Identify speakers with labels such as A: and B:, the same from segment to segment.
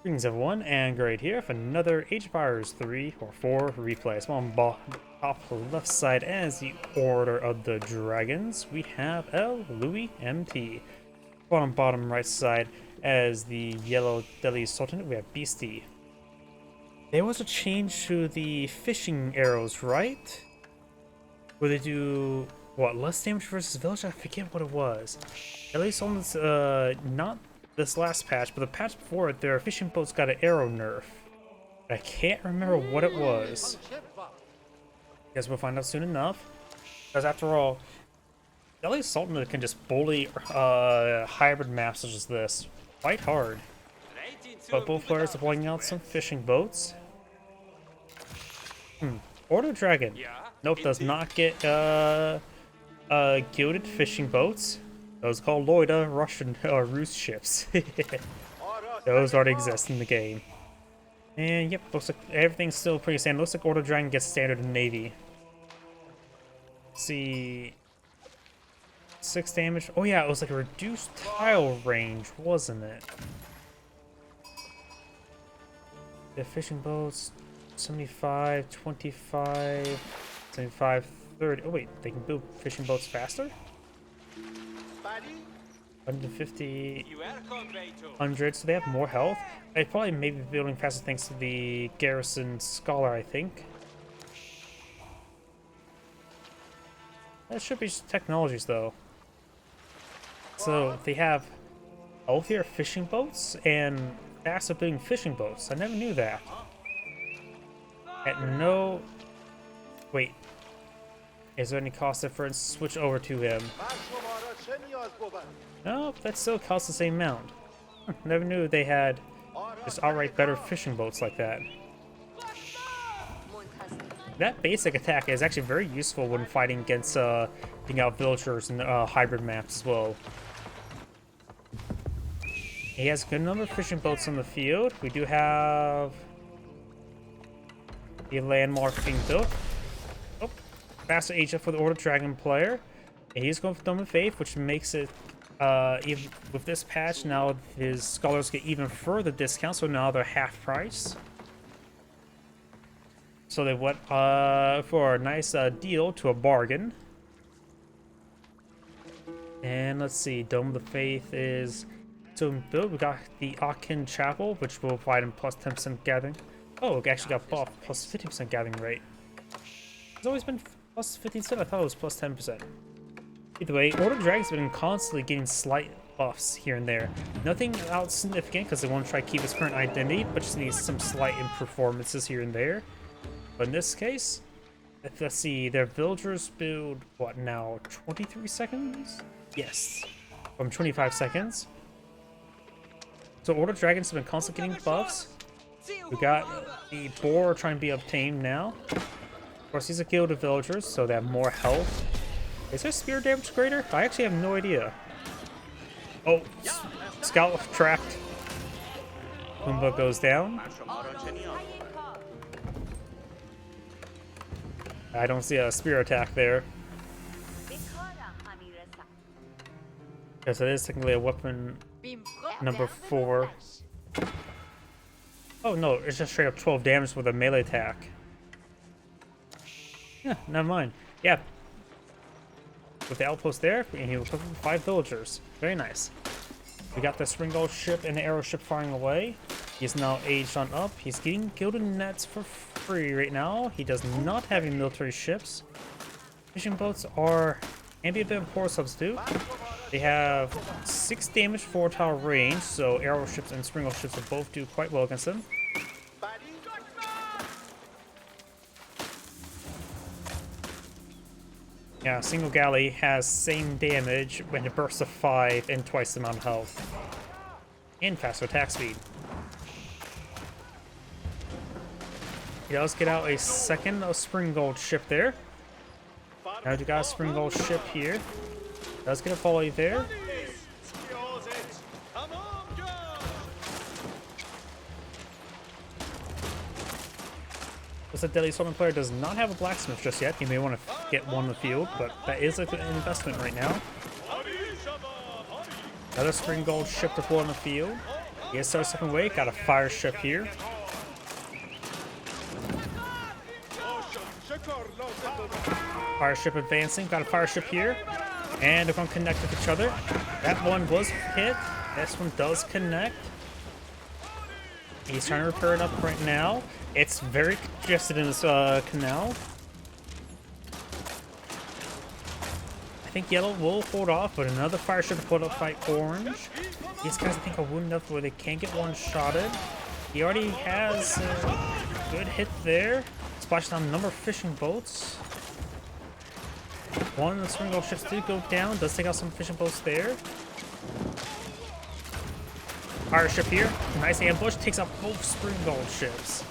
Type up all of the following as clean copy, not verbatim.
A: Greetings everyone, and Great here for another Age of Empires 3 or 4 replay. So on top left side as the Order of the Dragons, we have El.loueMT. On bottom right side as the Yellow Delhi Sultanate, we have Beasty. There was a change to the fishing arrows, right? Where they do, what, less damage versus village? I forget what it was. Delhi Sultanate's not this last patch, but the patch before it, their fishing boats got an arrow nerf. I can't remember what it was. Guess we'll find out soon enough. Because after all, Delhi Sultanate can just bully hybrid maps such as this quite hard. But both players are pulling out some fishing boats. Order Dragon. Nope, does not get gilded fishing boats. Those called Lloyda Russian roost ships. Those already exist in the game. And yep, looks like everything's still pretty standard. Looks like Order Dragon gets standard in Navy. Let's see, 6 damage. Oh yeah, it was like a reduced tile range, wasn't it? The fishing boats, 75, 25, 75, 30. Oh wait, they can build fishing boats faster? 150, 100, so they have more health. They probably may be building faster thanks to the Garrison Scholar, I think. That should be just technologies, though. So they have healthier fishing boats and faster building fishing boats. I never knew that. At no... Wait. Is there any cost difference? Switch over to him. No, that still costs the same amount. Never knew they had just outright better fishing boats like that. That basic attack is actually very useful when fighting against being out villagers and hybrid maps as well. He has a good number of fishing boats on the field. We do have the landmark being built. Oh, faster agent for the Order Dragon player. And he's going for Dome of Faith, which makes it even with this patch now his scholars get even further discounts, so now they're half price. So they went for a nice deal to a bargain. And let's see, Dome of the Faith is still built. We got the Akin Chapel, which will provide him plus 10% gathering. Oh, it actually got buffed, plus 50% gathering rate. It's always been plus 50%. I thought it was plus 10%. Either way, Order Dragon's been constantly getting slight buffs here and there. Nothing out significant because they want to try to keep its current identity, but just needs some slight performances here and there. But in this case, let's see, their villagers build, what now, 23 seconds? Yes, from 25 seconds. So Order Dragons have been constantly getting buffs. We got the boar trying to be obtained now. Of course, these are gilded villagers, so they have more health. Is their spear damage greater? I actually have no idea. Oh, scout trapped. Pumbaa goes down. I don't see a spear attack there. Because it is technically a weapon number 4. Oh no, it's just straight up 12 damage with a melee attack. Yeah, never mind. Yeah. With the outpost there, and he will cover 5 villagers. Very nice. We got the Springald ship and the arrow ship firing away. He's now aged on up. He's getting gilded nets for free right now. He does not have any military ships. Fishing boats can be a bit of a poor substitute. They have 6 damage, 4 tile range, so arrow ships and Springald ships will both do quite well against them. Yeah, single galley has same damage when it bursts of 5 and twice the amount of health. And faster attack speed. He does get out a second Springald ship there. Now we got a Springald ship here. Does get a volley there. The Delhi Sultanate player does not have a blacksmith just yet. He may want to get one in the field, but that is an investment right now. Another Springald ship deployed on the field. He starts stepping away. Got a fire ship here. Fire ship advancing. Got a fire ship here. And they're going to connect with each other. That one was hit. This one does connect. He's trying to repair it up right now. It's very congested in this canal. I think yellow will hold off, but another fire ship will hold up fight orange. These guys, I think, are wounded enough where they can't get one-shotted. He already has a good hit there. Splashed down a number of fishing boats. One of the spring gold ships did go down. Does take out some fishing boats there. Fire ship here. Nice ambush. Takes out both spring gold ships.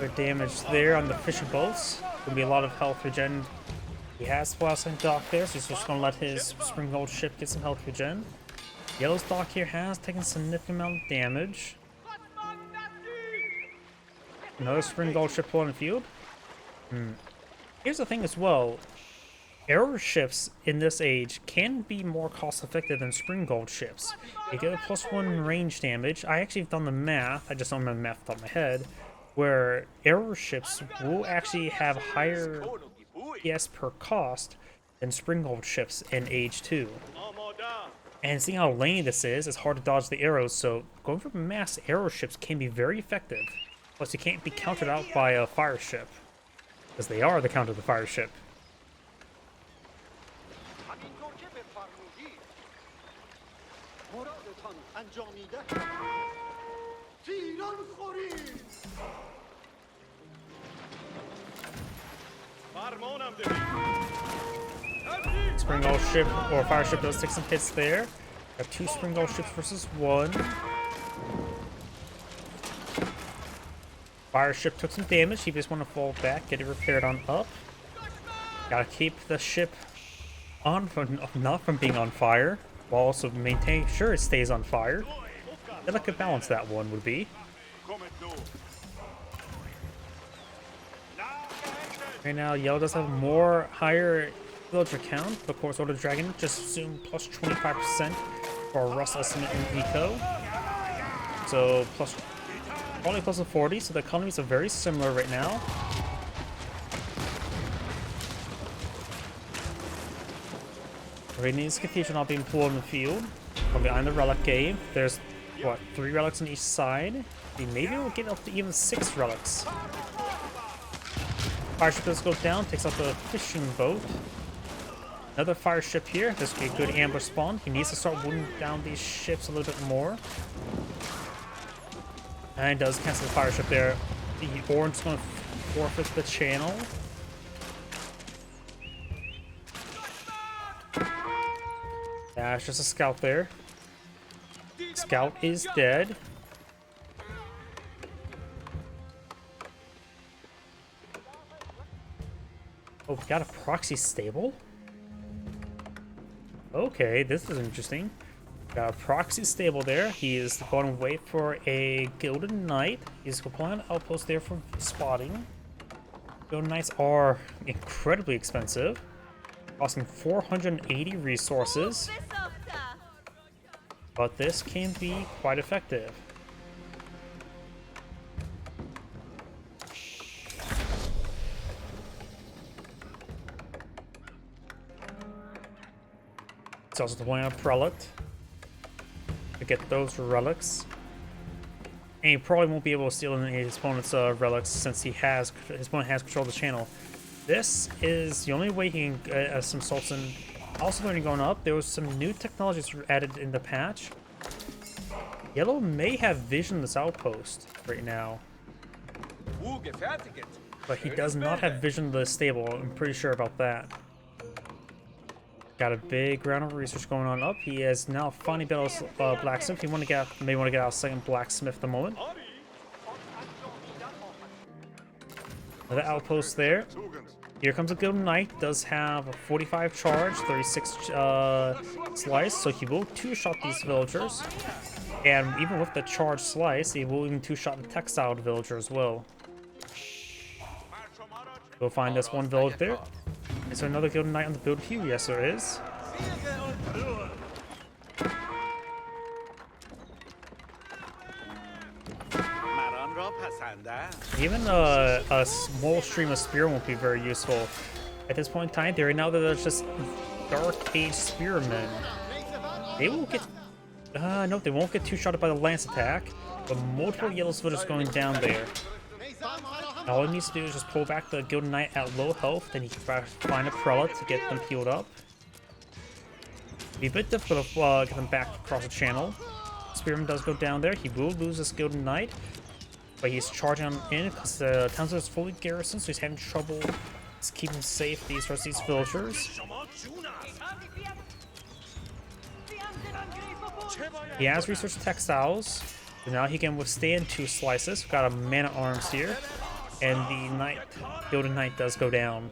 A: Good damage there on the fishing boats. Gonna be a lot of health regen. He has Blessing Dock there, so he's just gonna let his spring gold ship get some health regen. Yellow's dock here has taken a significant amount of damage. Another spring gold ship pulling the field. Here's the thing as well. Arrow ships in this age can be more cost effective than spring gold ships. You get a +1 range damage. I actually have done the math. I just don't remember the math off the top of my head. Where arrow ships will actually have higher PS per cost than spring gold ships in age 2. And seeing how laney this is, it's hard to dodge the arrows, so going for mass arrow ships can be very effective. Plus, you can't be countered out by a fire ship, because they are the counter of the fire ship. Spring gold ship or fire ship does take some hits there. Got 2 spring gold ships versus 1. Fire ship took some damage. He just want to fall back, get it repaired on up. Gotta keep the ship on from not from being on fire, while also maintain sure it stays on fire. Delicate balance that one would be. Right now, yellow does have more higher villager count. Of course, Order Dragon just assume plus 25% for Rust estimate in eco. So only plus a 40. So the economies are very similar right now. Radiant's Cathedral not being pulled in the field. From behind the relic cave. There's what, 3 relics on each side. Maybe we'll get up to even 6 relics. Fire ship does go down, takes out the fishing boat. Another fire ship here. This will be a good ambush spawn. He needs to start wounding down these ships a little bit more. And he does cancel the fire ship there. The orange is going to forfeit the channel. Yeah, it's just a scout there. Scout is dead. Oh, we got a proxy stable? Okay, this is interesting. Got a proxy stable there. He is going to wait for a Gilded Knight. He's going to put an outpost there for spotting. Gilded Knights are incredibly expensive, costing 480 resources. But this can be quite effective. It's also deploying a prelate to get those relics. And he probably won't be able to steal any of his opponent's relics since his opponent has control of the channel. This is the only way he can get some Sultan. Also, when going up, there was some new technologies added in the patch. Yellow may have vision this outpost right now, but he does not have vision of the stable. I'm pretty sure about that. Got a big round of research going on up. He is now finally built a blacksmith. He may want to get out a second blacksmith at the moment. Another outpost there. Here comes a Gilded Knight. Does have a 45 charge, 36 slice, so he will two-shot these villagers. And even with the charge slice, he will even two-shot the textile villager as well. Go find this one village there. Is there another Gilded Knight on the build queue? Yes, there is. Even a small stream of spear won't be very useful. At this point in time, right now there's just Dark Age Spearmen. They will get... no, they won't get two-shotted by the lance attack, but multiple yellow soldiers going down there. All he needs to do is just pull back the Gilded Knight at low health, then he can find a prelate to get them healed up. It'd be a bit difficult to get them back across the channel. Spearman does go down there. He will lose his Gilded Knight, but he's charging him in because the town is fully garrisoned, so he's having trouble keeping safe these villagers. He has researched textiles, so now he can withstand 2 slices. We've got a man-at-arms here, and the Gilded Knight does go down.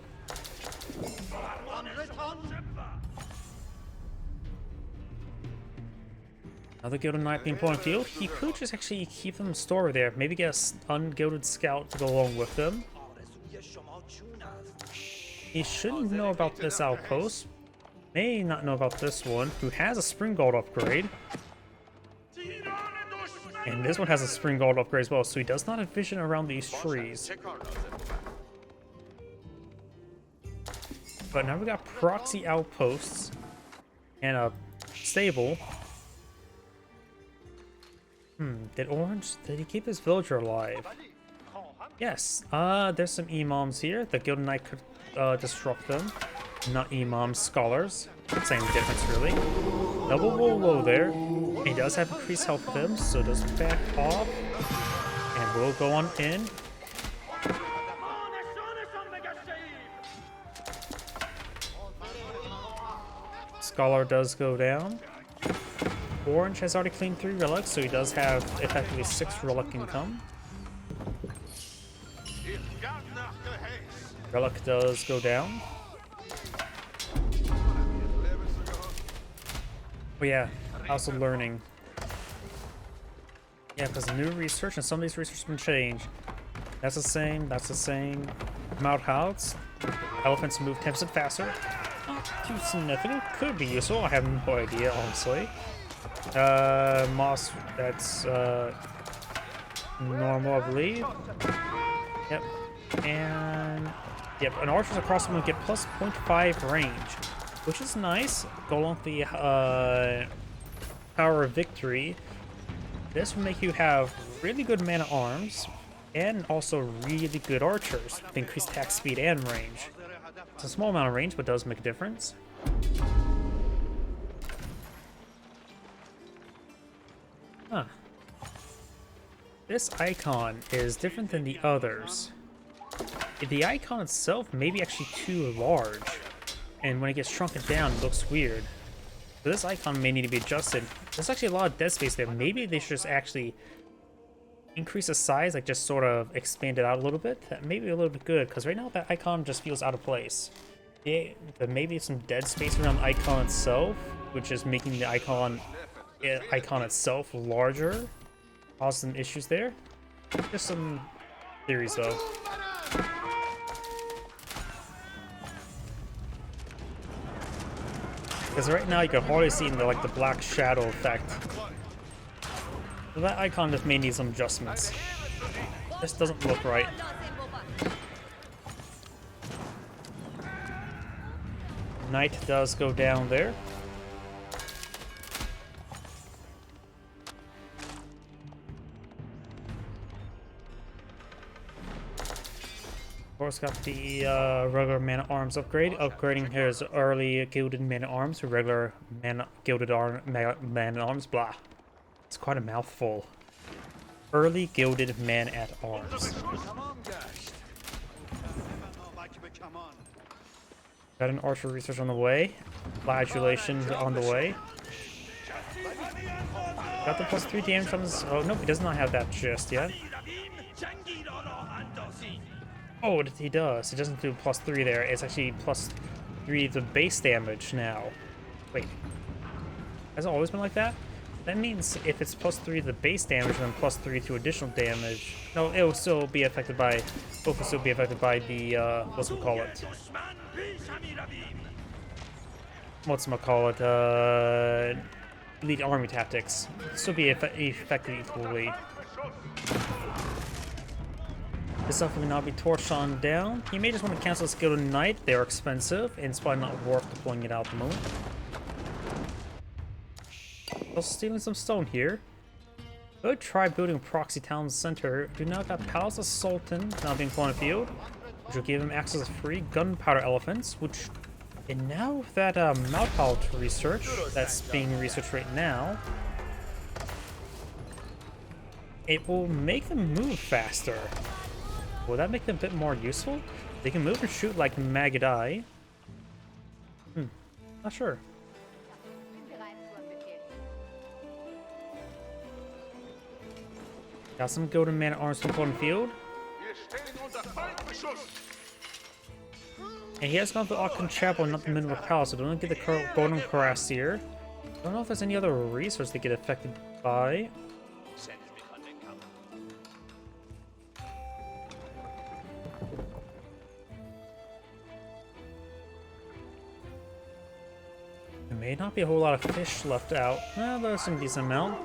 A: Another Gilded Knight being put on field. He could just actually keep them stored there. Maybe get an ungilded scout to go along with them. He shouldn't know about this outpost. May not know about this one, who has a Spring Gold upgrade. And this one has a Spring Gold upgrade as well, so he does not have vision around these trees. But now we got proxy outposts and a stable. Did he keep his villager alive? Yes, there's some imams here. The Gilded Knight could disrupt them. Not imams, scholars. Same difference, really. Double low there. He does have increased health with him, so does back off. And we'll go on in. Scholar does go down. Orange has already cleaned 3 relics, so he does have effectively 6 relic income. Relic does go down. Oh yeah, also learning. Yeah, because new research, and some of these research have been changed. That's the same, that's the same. Mount House. Elephants move 10% faster. Not too significant. Could be useful, I have no idea, honestly. Moss, that's normal, I believe. Yep. And yep, and archers across the moon get plus 0.5 range, which is nice. Go along with the power of victory. This will make you have really good man-at-arms and also really good archers with increased attack speed and range. It's a small amount of range, but does make a difference. Huh. This icon is different than the others. The icon itself may be actually too large, and when it gets shrunken down, it looks weird. So this icon may need to be adjusted. There's actually a lot of dead space there. Maybe they should just actually increase the size, like just sort of expand it out a little bit. That may be a little bit good, because right now that icon just feels out of place. Yeah, there may be some dead space around the icon itself, which is making the icon itself larger. Cause some issues there. Just some theories though. Because right now you can hardly see the black shadow effect. So that icon just may need some adjustments. This doesn't look right. Knight does go down there. Of course, got the regular man-at-arms upgrade. Upgrading his early gilded man-at-arms to regular man-at-arms. Blah. It's quite a mouthful. Early gilded man-at-arms. Got an archer research on the way. Flagellation on the way. Got the plus 3 damage on his... Oh, nope, he does not have that just yet. Oh, he does. He doesn't do plus 3 there. It's actually plus 3 the base damage now. Wait. Has it always been like that? That means if it's plus 3 the base damage, then plus 3 to additional damage. No, it will still be affected by... Both will still be affected by the, elite army tactics. Still be affected equally. This stuff will not be torched on down. You may just want to cancel this Gilded Knight. They're expensive, and it's probably not worth deploying it out at the moment. Also stealing some stone here. Could try building a proxy town center. Do not got Palace of Sultan now being flown field, which will give him access to free gunpowder elephants, which, and now with that Malpal research that's being researched right now, it will make them move faster. Will that make them a bit more useful? They can move and shoot like Magadai. Not sure. Got some golden man-at-arms from the field. And he has gone to the Aachen Chapel, not the Mineral Palace, so don't get the Golden Cuirassier. I don't know if there's any other resource they get affected by. There may not be a whole lot of fish left out. Well, there's some decent amount.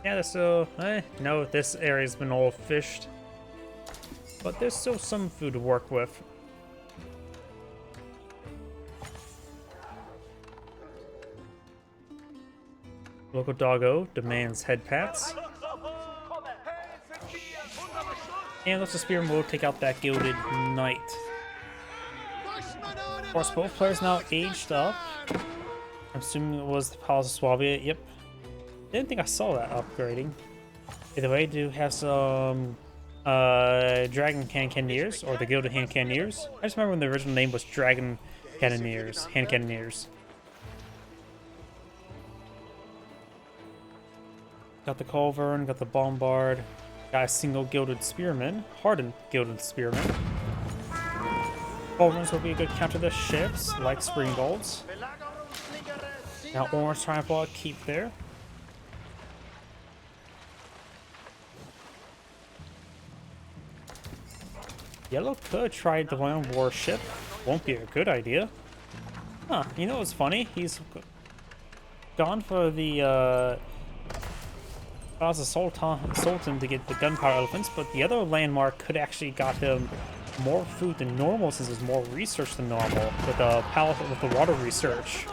A: Yeah, there's still... no, this area's been all fished. But there's still some food to work with. Local doggo demands head pats. And let's the spearman will take out that Gilded Knight. Of course, both players now aged up. I'm assuming it was the Palace of Swabia. Yep. Didn't think I saw that upgrading. Either way, I do have some Dragon Cannoneers, or the Gilded Hand Cannoneers. I just remember when the original name was Dragon Cannoneers, Hand Cannoneers. Got the Culverin, got the Bombard, got a single Gilded Spearman, hardened Gilded Spearman. Culverins will be a good counter to ships, like Springgolds. Now Orange Triumph keep there. Yellow could try the Land Warship. Won't be a good idea. Huh, you know what's funny? He's gone for the Palace of Sultan to get the gunpowder elephants, but the other landmark could actually got him more food than normal since there's more research than normal with the Palace with the water research.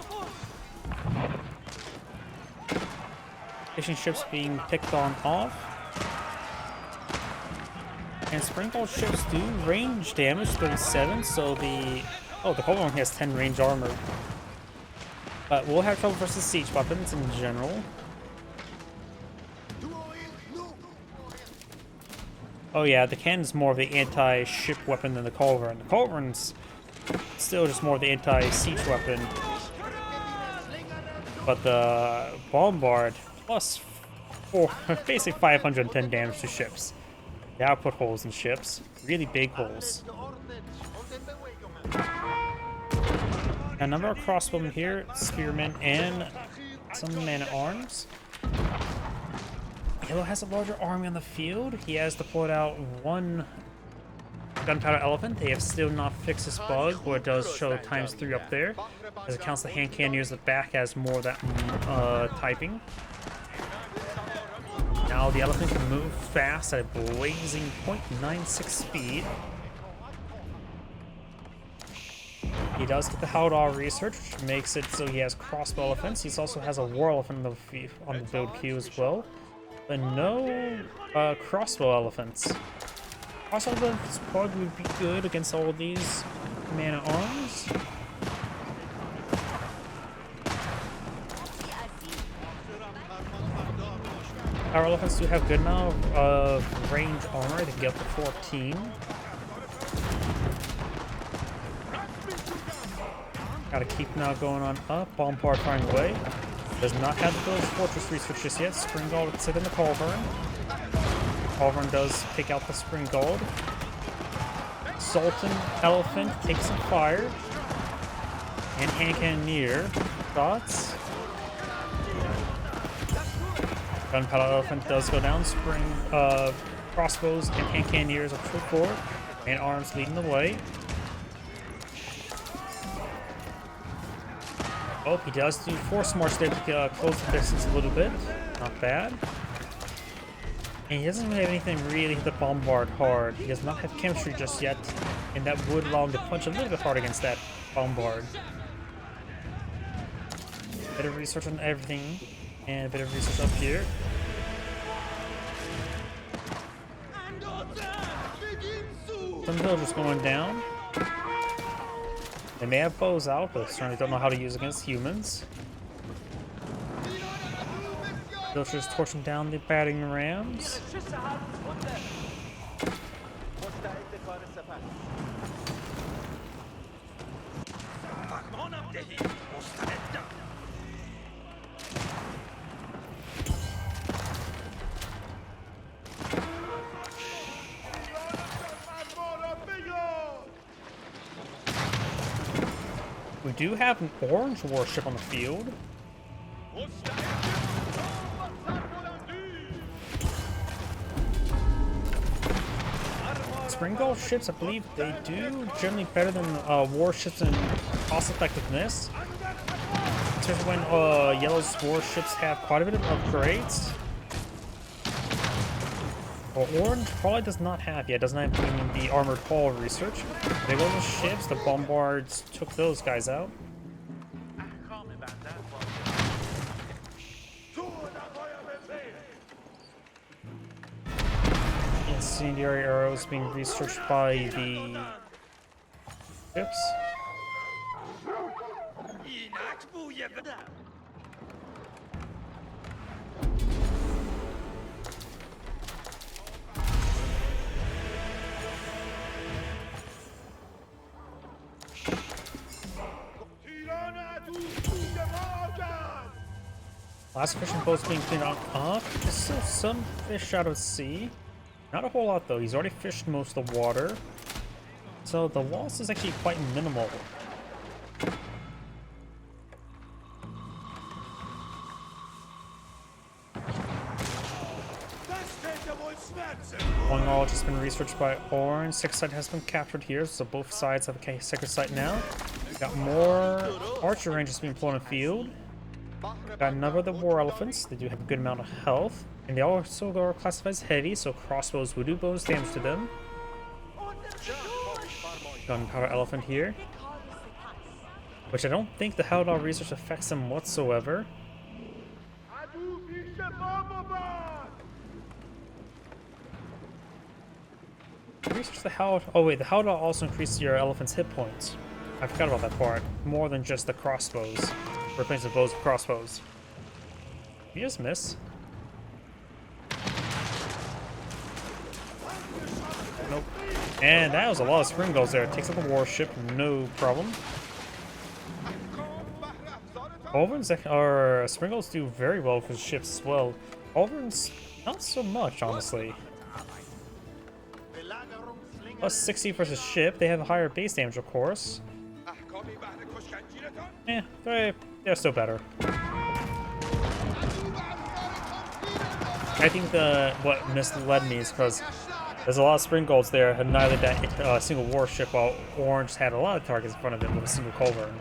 A: Fishing ships being picked on off. And Springbolt ships do range damage 37, so the Culverin has 10 range armor. But we'll have trouble versus siege weapons in general. Oh yeah, the cannon's more of the anti-ship weapon than the Culverin. The Culverin's still just more of the anti-siege weapon. But the Bombard plus basically 510 damage to ships. Now put holes in ships. Really big holes. A number of crossbowmen here, spearmen, and some man-at-arms. Yellow has a larger army on the field. He has deployed out one gunpowder elephant. They have still not fixed this bug, but it does show ×3 up there. As it counts the hand cannoneers, the back has more of that typing. Now the elephant can move fast at a blazing 0.96 speed. He does get the Haldar research, which makes it so he has crossbow elephants. He also has a war elephant on the build queue as well. But no crossbow elephants. Crossbow elephants probably would be good against all of these man-at-arms. Our elephants do have good amount of range armor. They can get up to 14. Gotta keep now going on up. Bombard firing away. Does not have the village fortress research just yet. Springgold would sit in the Culverin. Culverin does pick out the Springgold. Sultan elephant takes some fire. And hand cannoneer. Thoughts? Gunpowder elephant does go down. Crossbows and hand cannoneers are true forward. And arms leading the way. Oh, he does do force march there to close the distance a little bit. Not bad. And he doesn't have anything really to bombard hard. He does not have chemistry just yet, and that would allow him to punch a little bit hard against that bombard. Bit of research on everything, and a bit of research up here. Some villagers going down. They may have bows out, but certainly don't know how to use against humans. Villagers torching down the batting rams. We do have an orange warship on the field. Spring Gull ships, I believe they do generally better than warships in cost effectiveness. Especially when Yellow's warships have quite a bit of upgrades. Well, Orange probably does not have yet, doesn't have even the armored hull research. They go to ships, the bombards took those guys out. Incendiary arrows being researched by the ships. Last fishing boat's being cleaned up. There's still some fish out of sea. Not a whole lot though. He's already fished most of the water. So the loss is actually quite minimal. One all just been researched by Orange. Second site has been captured here, so both sides have a second site now. Got more archer rangers being flown in the field. Got another of the war elephants. They do have a good amount of health. And they also are classified as heavy, so crossbows will do bonus damage to them. Gunpowder elephant here. Which I don't think the Haldor research affects them whatsoever. Research the Haldor. Oh wait, the Haldor also increases your elephant's hit points. I forgot about that part. More than just the crossbows. Replacing bows with crossbows. You just miss. Nope. And that was a lot of spring gulls there. It takes out the warship, no problem. Overns or spring gulls do very well for ships as well. Overns, not so much, honestly. Plus 60 versus ship. They have a higher base damage, of course. Yeah, they're still better. I think what misled me is because there's a lot of spring gulls there, and neither that single warship, while Orange had a lot of targets in front of it with a single culverin.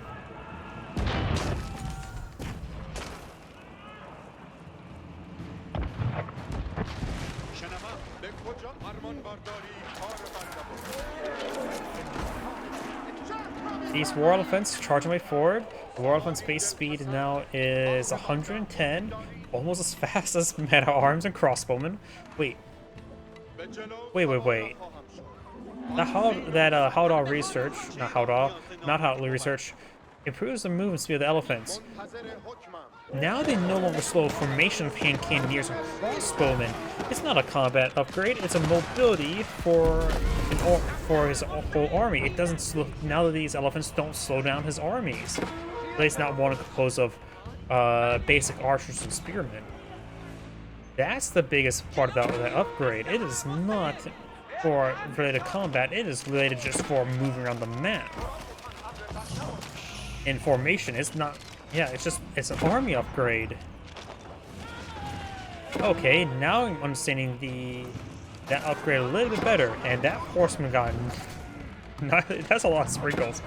A: These war elephants charging way forward. The war elephant's base speed now is 110, almost as fast as meta arms and crossbowmen. Wait. That Haldor research, not Haldor research, improves the movement speed of the elephants. Now they no longer slow formation of hand cannoneers and crossbowmen. It's not a combat upgrade, it's a mobility for his whole army. It doesn't slow, now that these elephants don't slow down his armies. At least not one composed of basic archers and spearmen. That's the biggest part about that upgrade. It is not for related combat, it is related just for moving around the map. In formation, it's not. Yeah, it's an army upgrade. Okay, now I'm understanding that upgrade a little bit better, and that horseman got that's a lot of sprinkles.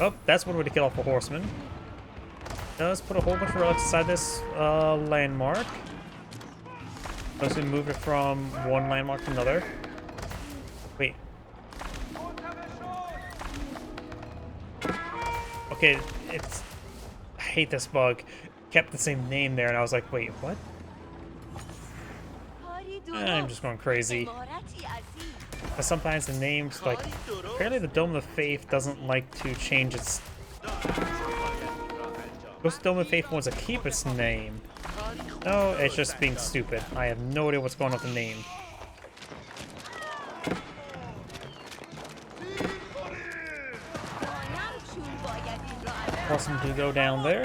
A: Oh, that's one way to kill off a horseman. Does put a whole bunch of relics inside this landmark. Supposed to move it from one landmark to another. Wait. Okay, it's... I hate this bug. Kept the same name there, and I was like, wait, what? I'm just going crazy. But sometimes the names, like, apparently the Dome of the Faith doesn't like to change its... Most Dome of the Faith wants to keep its name. No, it's just being stupid. I have no idea what's going on with the name. Force him to go down there.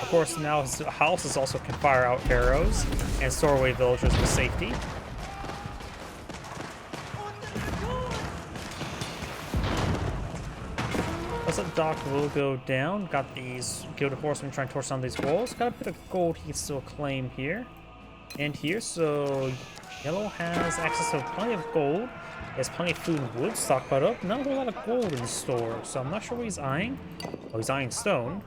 A: Of course, now his houses also can fire out arrows and store away villagers for safety. Let's let Doc will go down. Got these Gilded Horsemen trying to torch down these walls. Got a bit of gold he can still claim here. And here, so Yellow has access to plenty of gold. He has plenty of food and wood stockpiled up. Not a whole lot of gold in the store, so I'm not sure what he's eyeing. Oh, he's eyeing stone.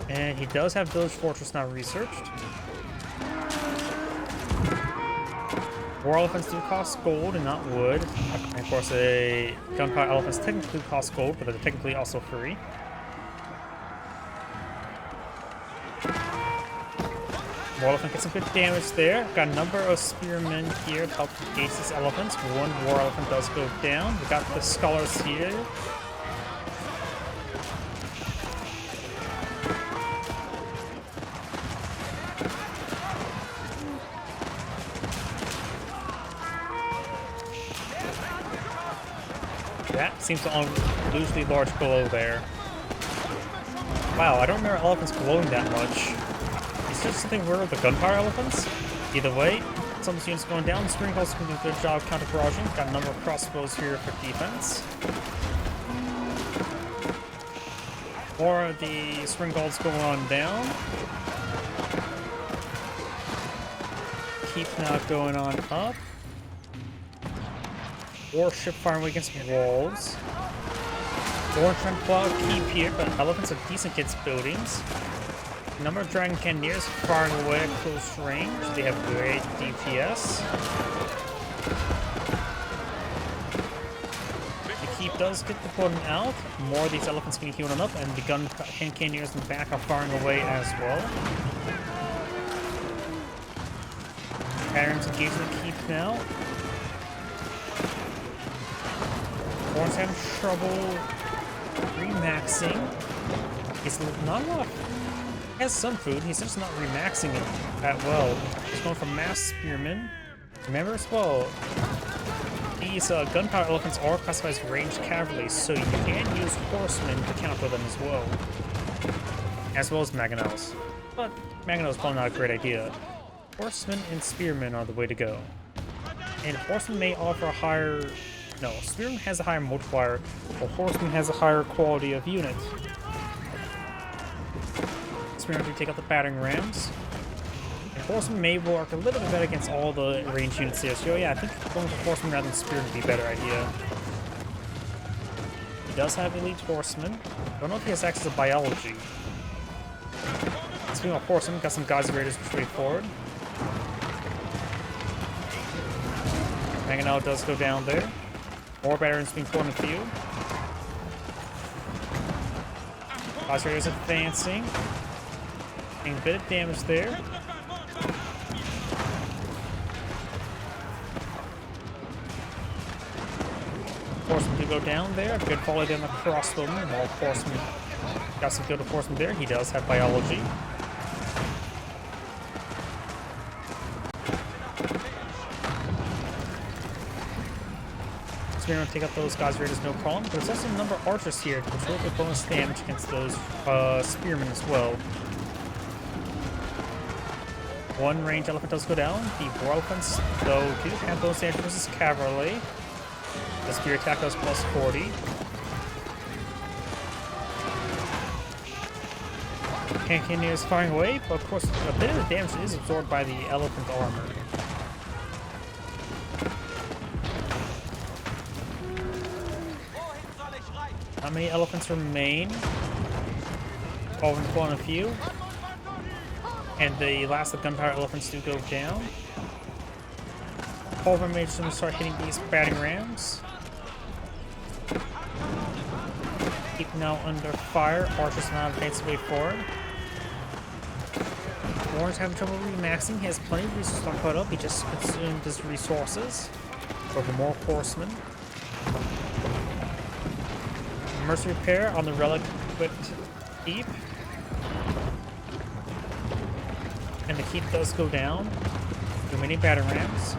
A: And he does have Village Fortress now researched. War elephants do cost gold and not wood. And of course, gunpowder elephants technically cost gold, but they're technically also free. War elephant gets some good damage there. Got a number of spearmen here to help engage these elephants. One war elephant does go down. We got the scholars here. That seems to unusually large glow there. Wow, I don't remember elephants glowing that much. Is there something weird with the gunpowder elephants? Either way, some of the units going down. The Spring Guards can do a good job counter-barraging. Got a number of crossbows here for defense. More of the Spring Guards going on down. Keep now going on up. Warship firing against walls. Orange trying to pull out a keep here, but elephants have decent against buildings. Number of Dragon Cannoneers firing away at close range. They have great DPS. The keep does get the button out. More of these elephants can be healing up, and the Cannoneers in the back are firing away as well. Patterns engaging the keep now. Orange having trouble remaxing. He's not a lot of... He has some food, he's just not remaxing it that well. He's going for mass spearmen. Remember as well, these gunpowder elephants are classified as ranged cavalry, so you can use horsemen to counter them as well as mangonels. But mangonels is probably not a great idea. Horsemen and spearmen are the way to go. And horsemen may offer a higher... No, spearman has a higher multiplier, while horseman has a higher quality of unit. Spearman can take out the battering rams. And horseman may work a little bit better against all the ranged units here. So yeah, I think going for horseman rather than spearman would be a better idea. He does have elite horsemen. I don't know if he has access to biology. Speaking of horsemen, got some guys raiders straightforward. Mangonel does go down there. More veterans being thrown in the field. Oscar is advancing. Taking a bit of damage there. Horseman to go down there. Good follow down the crossbowman. While Horseman got some good Horseman there. He does have biology. We're going to take out those guys raiders, no problem. There's also a number of archers here, which will get bonus damage against those spearmen as well. One range elephant does go down. The war elephants, though, do have bonus damage versus cavalry. The spear attack does plus 40. Cannoneers firing away, but of course, a bit of the damage is absorbed by the elephant armor. How many elephants remain? Over and a few. And the last of the gunpowder elephants do go down. All of our mages are going to start hitting these battering rams. Keep now under fire. Archer's now advancing way forward. Warren's having trouble remaxing. He has plenty of resources to put up. He just consumed his resources. Over more horsemen. Mercy repair on the relic equipped keep. And the keep does go down. Too many batter rams.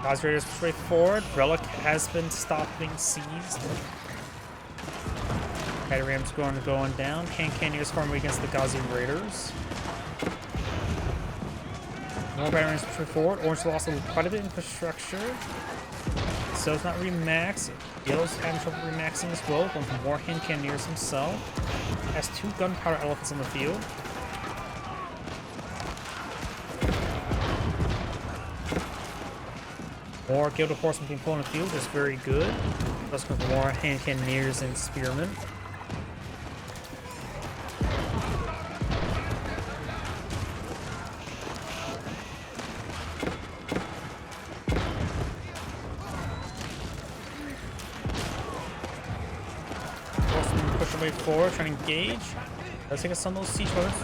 A: God's Raiders straight forward. Relic has been stopped being seized. Batter rams going down. Cannoneers forming against the Gazi Raiders. More batter rams straight forward. Orange lost quite a bit of infrastructure. So it's not remax. Yellow's having trouble remaxing as well. Going for more hand cannoneers himself. Has 2 gunpowder elephants in the field. More gilded horsemen being pulled in the field is very good. Let's go for more hand cannoneers and spearmen. Forward, trying to engage. Let's take some of those siege weapons.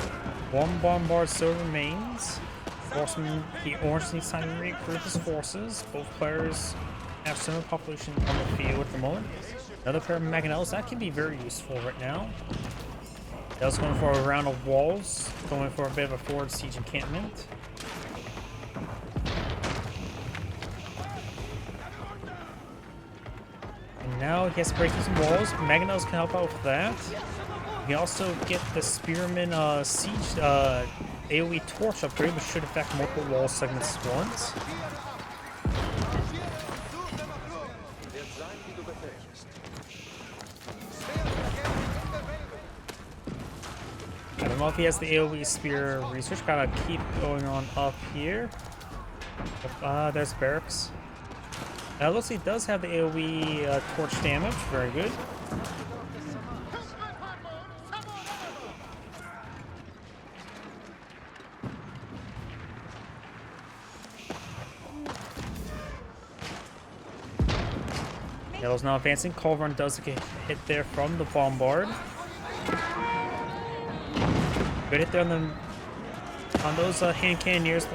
A: 1 bombard still remains. Horseman, the orange needs time to recruit his forces. Both players have similar population on the field at the moment. Another pair of mangonels, that can be very useful right now. That's going for a round of walls, going for a bit of a forward siege encampment. Now he has to break through some walls. Mangonels can help out with that. You can also get the Spearman Siege AoE Torch upgrade, which should affect multiple wall segments at once. I don't know if he has the AoE Spear research. Gotta keep going on up here. There's barracks. Looks like he does have the AoE torch damage. Very good. Yellow's now advancing. Culverin does get hit there from the bombard. Good hit there on those hand cannoneers.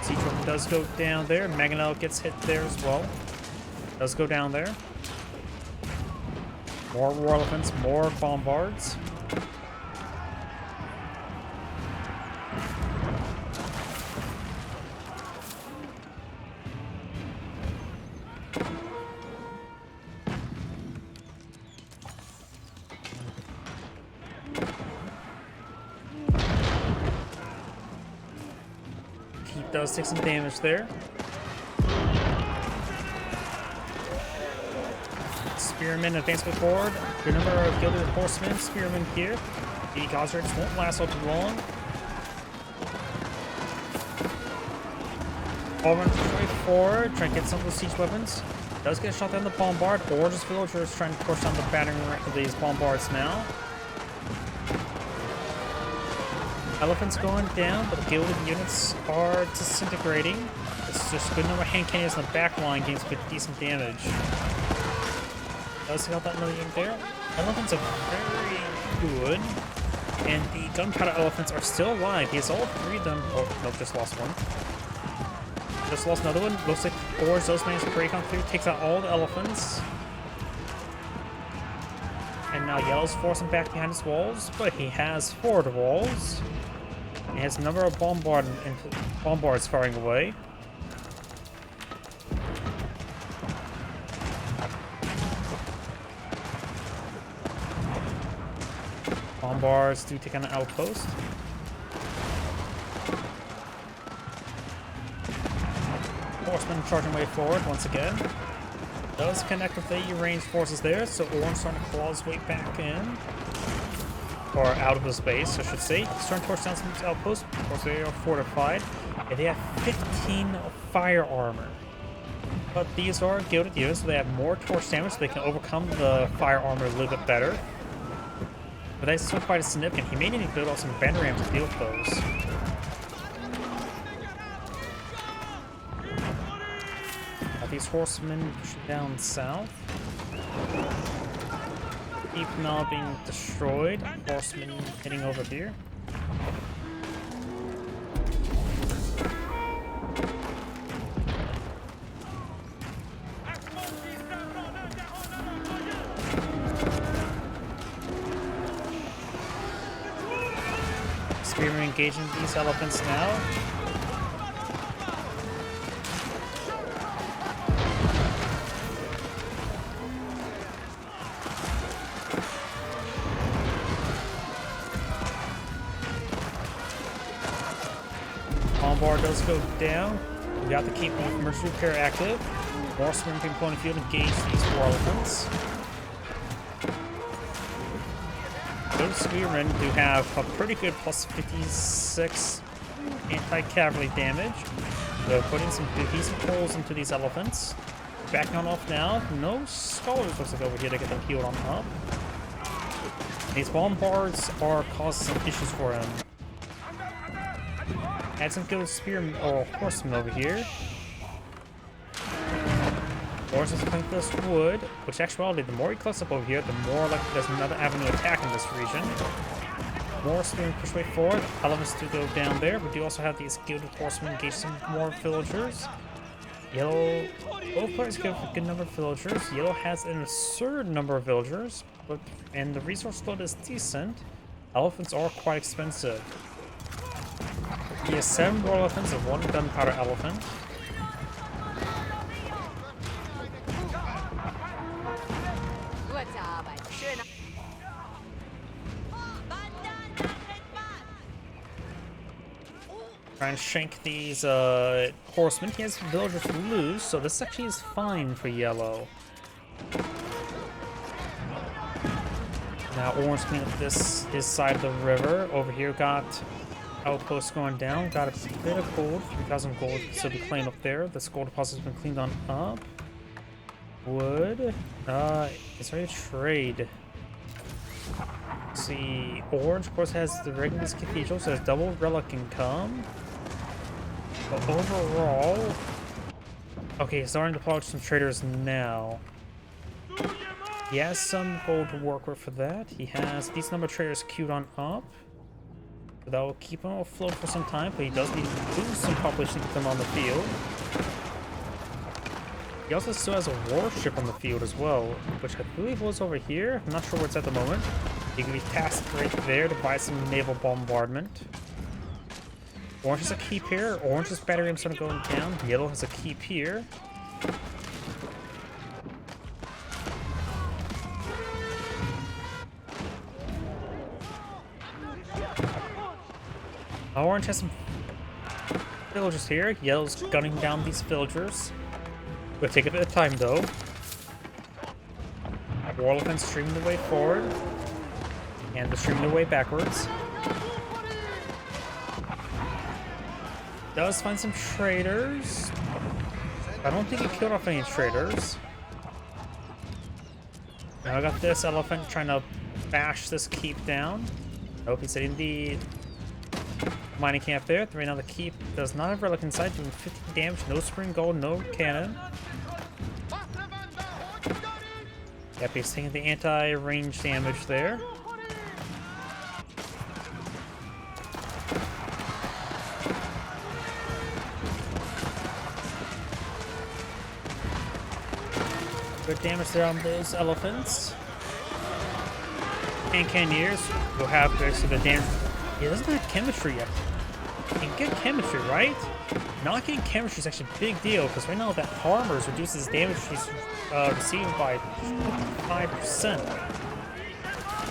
A: Siege weapon does go down there. Mangonel gets hit there as well. Does go down there. More war elephants, more bombards. Does take some damage there. Spearmen advancement forward. Good number of gilded horsemen. Spearmen here. The Gosricks won't last all too long. All run straight forward, trying to get some of those siege weapons. Does get shot down the bombard, or just villagers trying to push down the battering of these bombards now. Elephants going down, but the gilded units are disintegrating. It's just a good number of hand cannons in the back line gains good decent damage. Does help out another unit there. Elephants are very good. And the gunpowder elephants are still alive. He has all 3 of them. Oh, nope, just lost one. Just lost another one. Looks like Orange does manage to break on through, takes out all the elephants. And now Yellow's forcing back behind his walls, but he has forward walls. He has a number of bombards firing away. Bombards do take on an outpost. Horsemen charging way forward once again. Does connect with the ranged forces there, so Orange starting to claw his way back in. Or out of his base, I should say. He's starting to torch down some outposts. Of course, they are fortified. And they have 15 fire armor. But these are gilded units, so they have more torch damage, so they can overcome the fire armor a little bit better. But that's still quite significant. He may need to build up some Veneram to deal with those. Got these horsemen down south. Keep now being destroyed. Horsemen heading over here. Spearmen engaging these elephants now. Bombard does go down. We got to keep emergency repair active. More spearmen can go in the field and engage these 4 elephants. Those spearmen do have a pretty good plus 56 anti-cavalry damage. They're putting some decent holes into these elephants. Backing on off now. No scholars looks like over here to get them healed on up. These bombards are causing some issues for him. Add some good spearmen or horsemen over here. Horses clank this wood, which actually, the more he collects up over here, the more likely there's another avenue attack in this region. More spearmen push way forward, elephants do go down there. We do also have these gilded horsemen engage some more villagers. Yellow, both players give a good number of villagers. Yellow has an absurd number of villagers, and the resource load is decent. Elephants are quite expensive. He has 7 more elephants and 1 gunpowder elephant. Try and shank these horsemen. He has villagers loose, so this actually is fine for yellow. Now orange clean up this side of the river. Over here got outposts going down. Got a bit of gold, 3,000 gold, so be cleaned up there. This gold deposit has been cleaned on up. Wood. Is there a trade? Let's see, orange of course has the Regnus Cathedral, so has double relic income. But overall, okay, starting to approach some traders now. He has some gold to work with for that. He has these number of traders queued on up. So that will keep him afloat for some time, but he does need to lose some population to get them on the field. He also still has a warship on the field as well, which I believe was over here. I'm not sure where it's at the moment. He can be tasked right there to buy some naval bombardment. Orange has a keep here. Orange's battery rams are going down. Yellow has a keep here. Orange has some villagers here. Yellow's gunning down these villagers. Will take a bit of time though. War elephants streaming the way forward. And they're streaming the way backwards. Does find some traders. I don't think he killed off any traders. Now I got this elephant trying to bash this keep down. Nope, he's hitting the mining camp there. Right now the keep does not have relic inside, doing 50 damage, no spring gold, no cannon. Yep, he's taking the anti-range damage there. Good damage there on those elephants. And cannoneers will have basically the damage. He doesn't have chemistry yet. He can get chemistry, right? Not getting chemistry is actually a big deal, because right now that armor reduces damage he's receiving by 5%.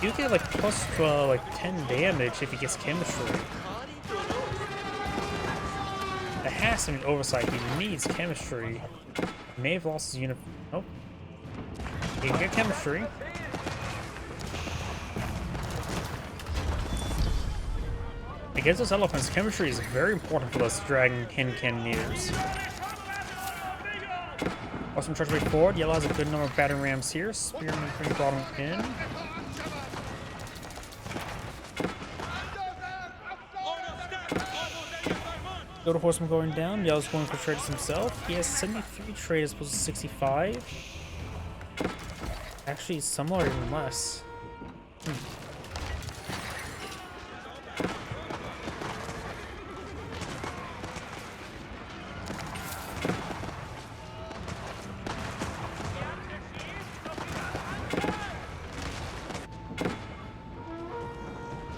A: You get like plus like 10 damage if he gets chemistry. That has to be an oversight. He needs chemistry. He may have lost his unit. Nope. He can get chemistry. Against those elephants, chemistry is very important for those dragon cannoneers. Awesome charge rate forward. Yellow has a good number of battering rams here. Spearman brought him in. Gold Horseman going down. Yellow's going for traders himself. He has 73 traders opposed to 65. Actually, some are even less.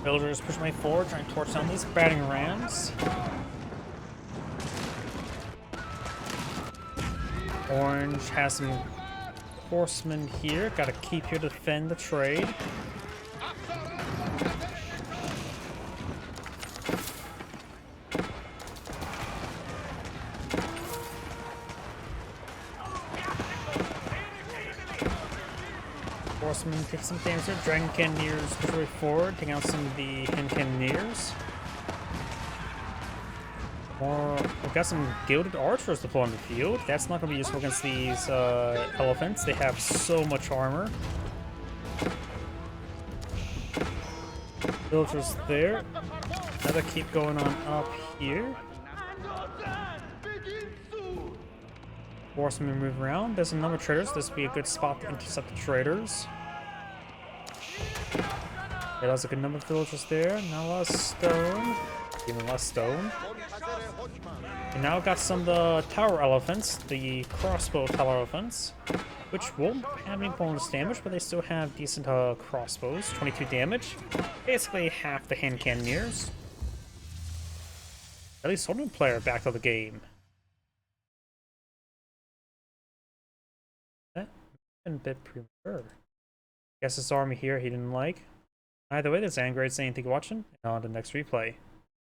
A: Villagers push my forward, trying to torch down these batting rams. Orange has some horsemen here. Gotta keep here to defend the trade. Horsemen take some damage here. Dragon Cannoneers push way forward, taking out some of the Hand Cannoneers. We've got some Gilded Archers deployed on the field. That's not going to be useful against these elephants. They have so much armor. Villagers there. Gotta keep going on up here. Horsemen move around. There's a number of traders. This would be a good spot to intercept the traders. Yeah, that's a good number of villagers there. Not a lot of stone. Even less stone. And now I've got some of the tower elephants, the crossbow tower elephants, which won't have any bonus damage, but they still have decent crossbows, 22 damage. Basically half the hand cannoneers. At least one player back to the game. That been a bit premature. Guess his army here he didn't like. Either way, this Angrade saying thank you for watching, and on to the next replay.